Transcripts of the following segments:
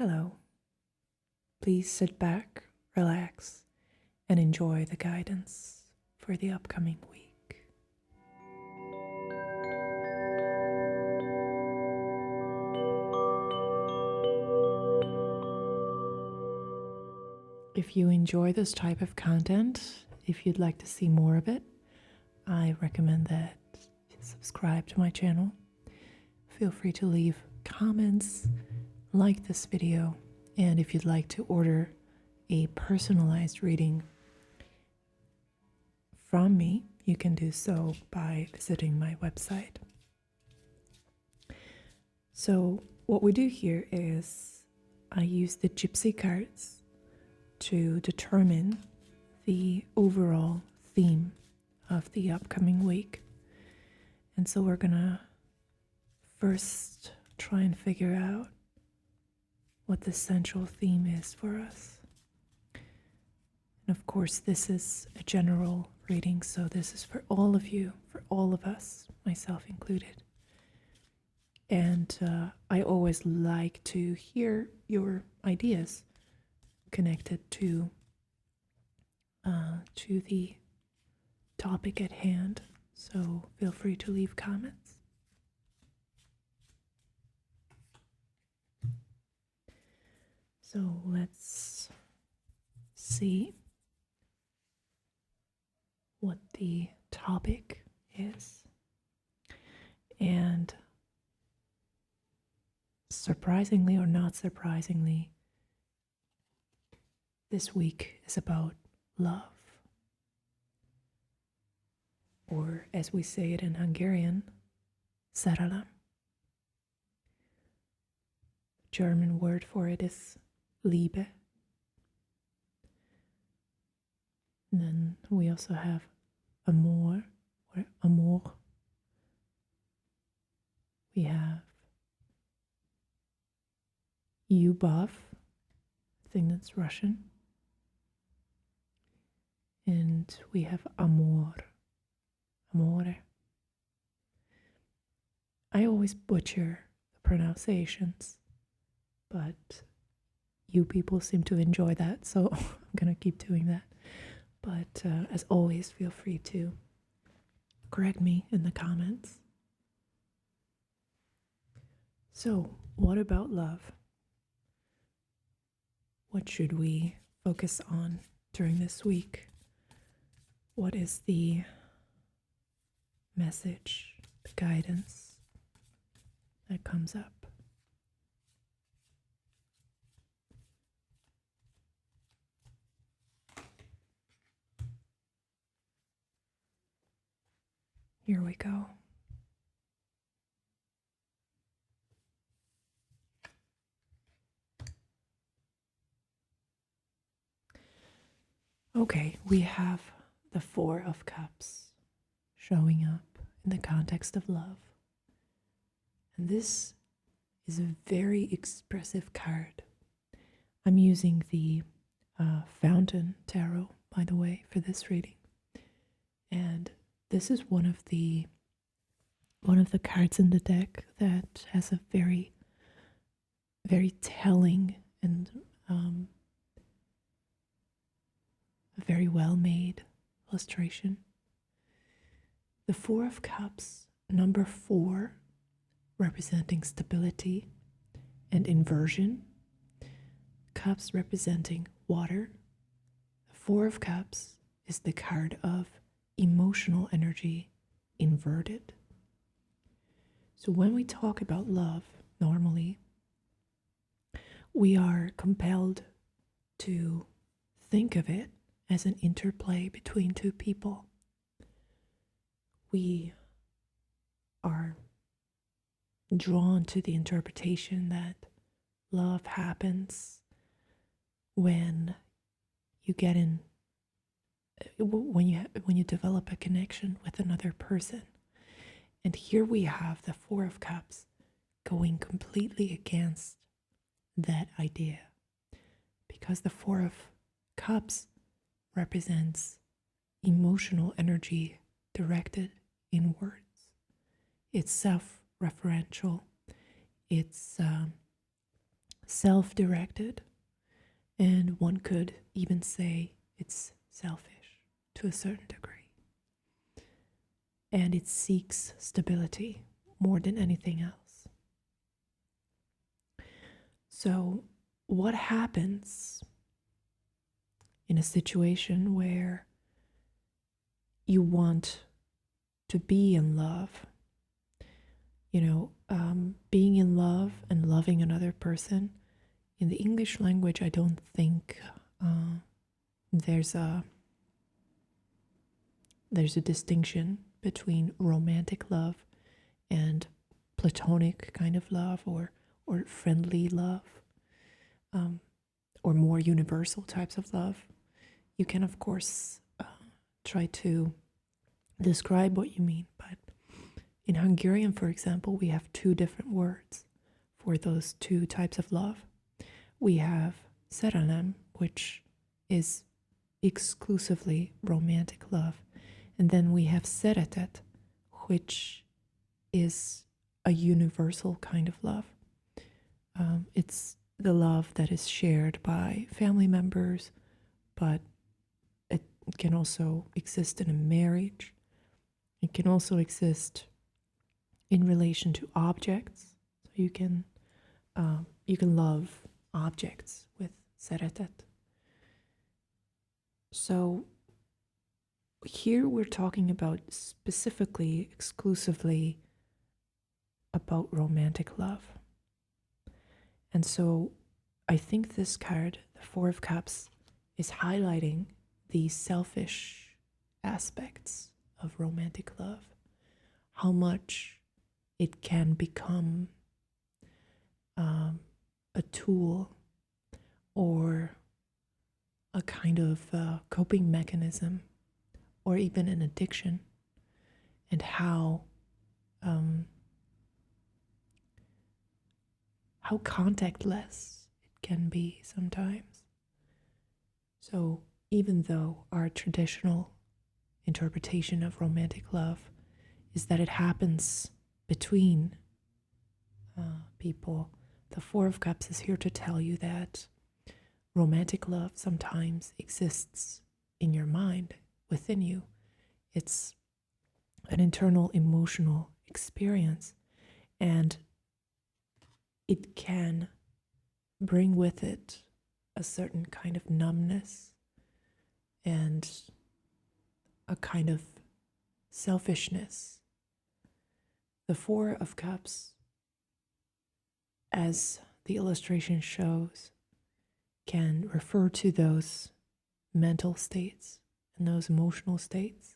Hello. Please sit back, relax, and enjoy the guidance for the upcoming week. If you enjoy this type of content, if you'd like to see more of it, I recommend that you subscribe to my channel. Feel free to leave comments, like this video, and if you'd like to order a personalized reading from me, you can do so by visiting my website. So what we do here is I use the Gipsy cards to determine the overall theme of the upcoming week. And so we're gonna first try and figure out what the central theme is for us. And of course, this is a general reading, so this is for all of you, for all of us, myself included. And I always like to hear your ideas connected to the topic at hand. So feel free to leave comments. So let's see what the topic is. And surprisingly or not surprisingly, this week is about love. Or as we say it in Hungarian, szerelem. The German word for it is Liebe. And then we also have amor or amour. We have Yubov, I think that's Russian. And we have amor, amore. I always butcher the pronunciations, but you people seem to enjoy that, so I'm gonna keep doing that. But as always, feel free to correct me in the comments. So, what about love? What should we focus on during this week? What is the message, the guidance that comes up? Here we go. Okay, we have the Four of Cups showing up in the context of love. And this is a very expressive card. I'm using the Fountain Tarot, by the way, for this reading. And this is one of the cards in the deck that has a very, very telling and a very well made illustration. The Four of Cups, number 4, representing stability and inversion. Cups representing water. The Four of Cups is the card of emotional energy inverted. So when we talk about love, normally, we are compelled to think of it as an interplay between two people. We are drawn to the interpretation that love happens when you get in, when you develop a connection with another person. And here we have the Four of Cups going completely against that idea, because the Four of Cups represents emotional energy directed inwards. It's self-referential. It's self-directed, and one could even say it's selfish to a certain degree. And it seeks stability more than anything else. So, what happens in a situation where you want to be in love? Being in love and loving another person, in the English language, I don't think there's a distinction between romantic love and platonic kind of love, or friendly love, or more universal types of love. You can, of course, try to describe what you mean, but in Hungarian, for example, we have two different words for those two types of love. We have szerelem, which is exclusively romantic love, and then we have szeretet, which is a universal kind of love. It's the love that is shared by family members, but it can also exist in a marriage. It can also exist in relation to objects. So you can love objects with szeretet. So here we're talking about specifically, exclusively about romantic love. And so I think this card, the Four of Cups, is highlighting the selfish aspects of romantic love, how much it can become a tool or a kind of coping mechanism, or even an addiction, and how contactless it can be sometimes. So even though our traditional interpretation of romantic love is that it happens between people, the Four of Cups is here to tell you that romantic love sometimes exists in your mind, within you. It's an internal emotional experience, and it can bring with it a certain kind of numbness and a kind of selfishness. The Four of Cups, as the illustration shows, can refer to those mental states and those emotional states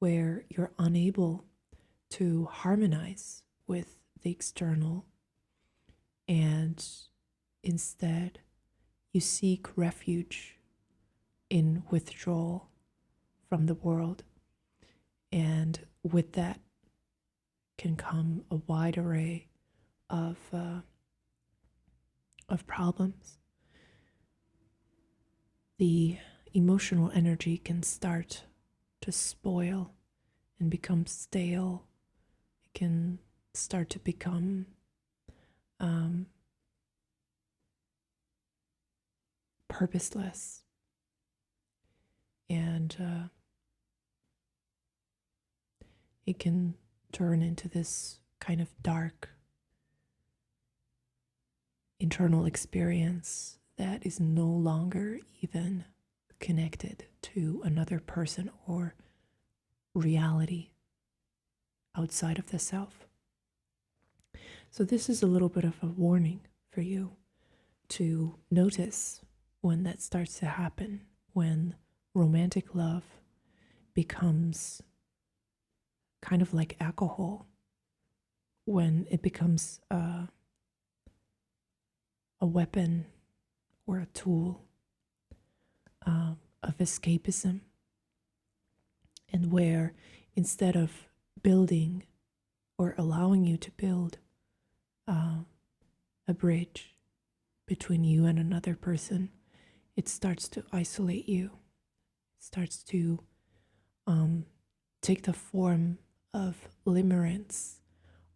where you're unable to harmonize with the external, and instead you seek refuge in withdrawal from the world. And with that can come a wide array of problems. The emotional energy can start to spoil and become stale. It can start to become purposeless, and it can turn into this kind of dark internal experience that is no longer even connected to another person or reality outside of the self. So this is a little bit of a warning for you to notice when that starts to happen, when romantic love becomes kind of like alcohol, when it becomes a weapon or a tool of escapism, and where instead of building or allowing you to build a bridge between you and another person, it starts to isolate you. It starts to take the form of limerence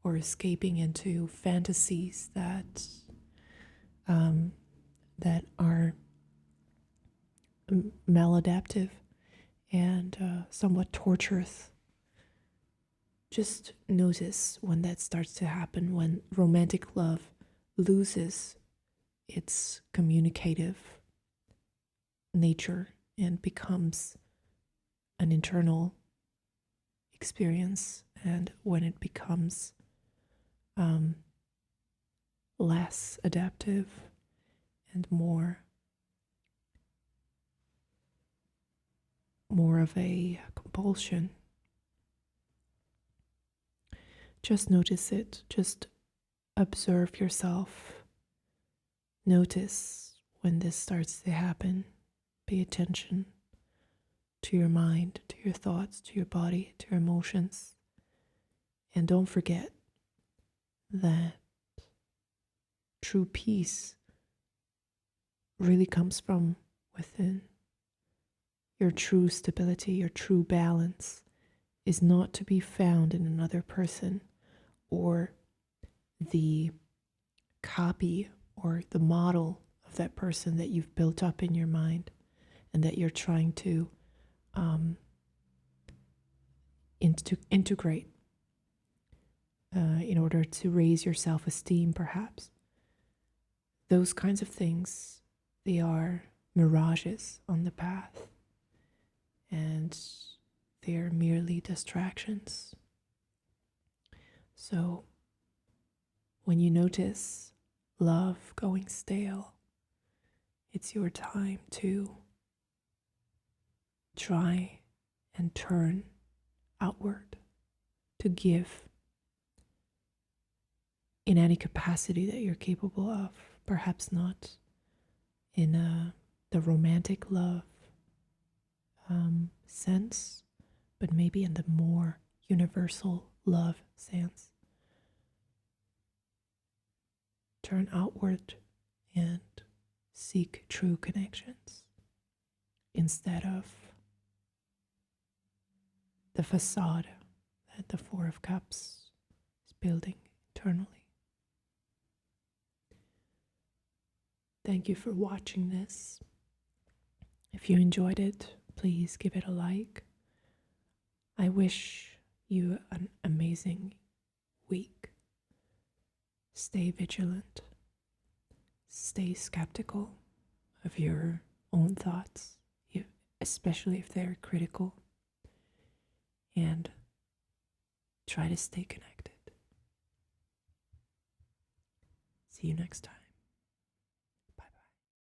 or escaping into fantasies that maladaptive and somewhat torturous. Just notice when that starts to happen, when romantic love loses its communicative nature and becomes an internal experience, and when it becomes less adaptive and more of a compulsion. Just notice it. Just observe yourself. Notice when this starts to happen. Pay attention to your mind, to your thoughts, to your body, to your emotions. And don't forget that true peace really comes from within. Your true stability, your true balance is not to be found in another person or the copy or the model of that person that you've built up in your mind and that you're trying to integrate in order to raise your self-esteem, perhaps. Those kinds of things, they are mirages on the path, and they are merely distractions. So when you notice love going stale, it's your time to try and turn outward, to give in any capacity that you're capable of. Perhaps not in the romantic love sense, but maybe in the more universal love sense. Turn outward and seek true connections instead of the facade that the Four of Cups is building internally. Thank you for watching this. If you enjoyed it, please give it a like. I wish you an amazing week. Stay vigilant. Stay skeptical of your own thoughts, especially if they're critical. And try to stay connected. See you next time.